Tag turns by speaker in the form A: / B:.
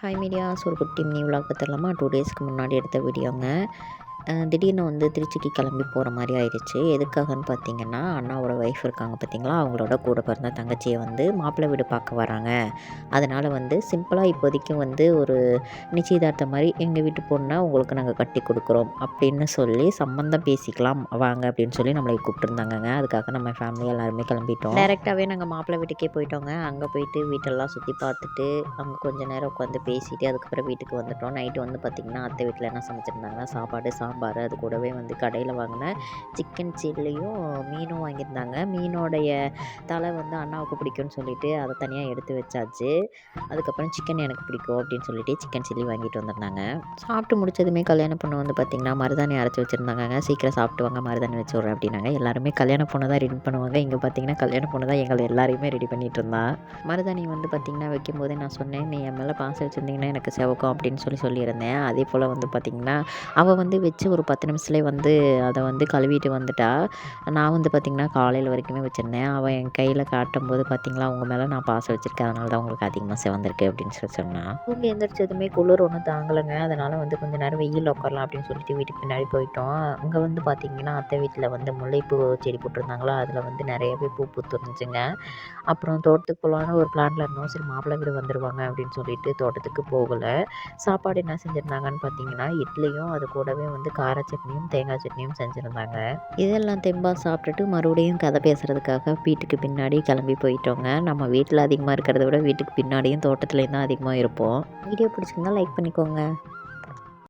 A: Hi medias, ஒரு குட்டி mini vlog பார்த்துடலாமா? 2 டேஸ்க்கு முன்னாடி எடுத்த வீடியோங்க. திடீர்னு வந்து திருச்சிக்கு கிளம்பி போகிற மாதிரி ஆயிடுச்சு. எதுக்காகன்னு பார்த்தீங்கன்னா, அண்ணாவோட ஒய்ஃப் இருக்காங்க பார்த்தீங்களா, அவங்களோட கூட பிறந்த தங்கச்சியை வந்து மாப்பிள்ளை வீடு பார்க்க வராங்க. அதனால் வந்து சிம்பிளாக இப்போதைக்கு வந்து ஒரு நிச்சயதார்த்தம் மாதிரி எங்கள் வீட்டு பொண்ணை உங்களுக்கு நாங்கள் கட்டி கொடுக்குறோம் அப்படின்னு சொல்லி சம்மந்தம் பேசிக்கலாம் வாங்க அப்படின்னு சொல்லி நம்மளை கூப்பிட்டுருந்தாங்கங்க. அதுக்காக நம்ம ஃபேமிலி எல்லாருமே கிளம்பிட்டோம். டைரெக்டாகவே நாங்கள் மாப்பிள்ளை வீட்டுக்கே போயிட்டோங்க. அங்கே போயிட்டு வீட்டெல்லாம் சுற்றி பார்த்துட்டு அங்கே கொஞ்சம் நேரம் உட்காந்து பேசிட்டு அதுக்கப்புறம் வீட்டுக்கு வந்துட்டோம். நைட்டு வந்து பார்த்திங்கன்னா அத்தை வீட்டில் என்ன சமைச்சிருந்தாங்கன்னா சாப்பாடு, சாம்பார், அது கூடவே வந்து கடையில் வாங்கின சிக்கன் சில்லியும் மீனும் வாங்கியிருந்தாங்க. மீனோடைய தலை வந்து அண்ணாவுக்கு பிடிக்கும்னு சொல்லிட்டு அதை தனியாக எடுத்து வச்சாச்சு. அதுக்கப்புறம் சிக்கன் எனக்கு பிடிக்கும் அப்படின்னு சொல்லிட்டு சிக்கன் சில்லி வாங்கிட்டு வந்திருந்தாங்க. சாப்பிட்டு முடிச்சதுமே கல்யாண பொண்ணு வந்து பார்த்திங்கன்னா மருதாணி அரைச்சி வச்சுருந்தாங்க. சீக்கிரம் சாப்பிட்டு வாங்க, மருதாணி வச்சு விட்றேன் அப்படின்னாங்க. எல்லாருமே கல்யாண பொண்ணு தான் ரெடி பண்ணுவாங்க. இங்கே பார்த்திங்கன்னா கல்யாண பொண்ணு தான் எங்களை எல்லாரையுமே ரெடி பண்ணிகிட்டு இருந்தா. மருதாணி வந்து பார்த்திங்கன்னா வைக்கும்போதே நான் சொன்னேன், நீ என் மேலே பாசம் வச்சுருந்தீங்கன்னா எனக்கு செவக்கும் அப்படின்னு சொல்லியிருந்தேன். அதே போல் வந்து பார்த்திங்கன்னா அவள் வந்து வச்சு ஒரு 10 நிமிஷத்துலேயே வந்து அதை வந்து கழுவிட்டு வந்துட்டா. நான் வந்து பார்த்திங்கன்னா காலையில் வரைக்குமே வச்சுருந்தேன். அவள் என் கையில் காட்டும்போது பார்த்திங்களா, அவங்க மேலே நான் பாசம் வச்சுருக்கேன், அதனால தான் உங்களுக்கு அதிகமாக சிவந்திருக்கு அப்படின்னு சொன்னான். அவங்க எந்திரிச்சதுமே குளிர் ஒன்றும் தாங்கலைங்க. அதனால் வந்து கொஞ்சம் நேரம் வெயில் உட்காரலாம் அப்படின்னு சொல்லிட்டு வீட்டுக்கு பின்னாடி போயிட்டோம். அங்கே வந்து பார்த்திங்கன்னா அத்தை வீட்டில் வந்து முல்லைப்பூ செடி போட்டிருந்தாங்களா, அதில் வந்து நிறையவே பூ பூத்துருந்துச்சுங்க. அப்புறம் தோட்டத்துக்கு போகலான்னு ஒரு பிளானில் இருந்தோம். சரி மாப்பிள்ளை வீடு வந்துடுவாங்க அப்படின்னு சொல்லிட்டு தோட்டத்துக்கு போகலை. சாப்பாடு என்ன செஞ்சுருந்தாங்கன்னு பார்த்தீங்கன்னா இட்லியும் அது கூடவே வந்து கார சட்னியும் தேங்காய் சட்னியும் செஞ்சுருந்தாங்க. இதெல்லாம் தெம்பா சாப்பிட்டுட்டு மறுபடியும் கதை பேசுகிறதுக்காக வீட்டுக்கு பின்னாடி கிளம்பி போயிட்டோங்க. நம்ம வீட்டில் அதிகமாக இருக்கிறத விட வீட்டுக்கு பின்னாடியும் தோட்டத்துலேயும் தான் அதிகமாக இருப்போம். வீடியோ பிடிச்சிருந்தா லைக் பண்ணிக்கோங்க.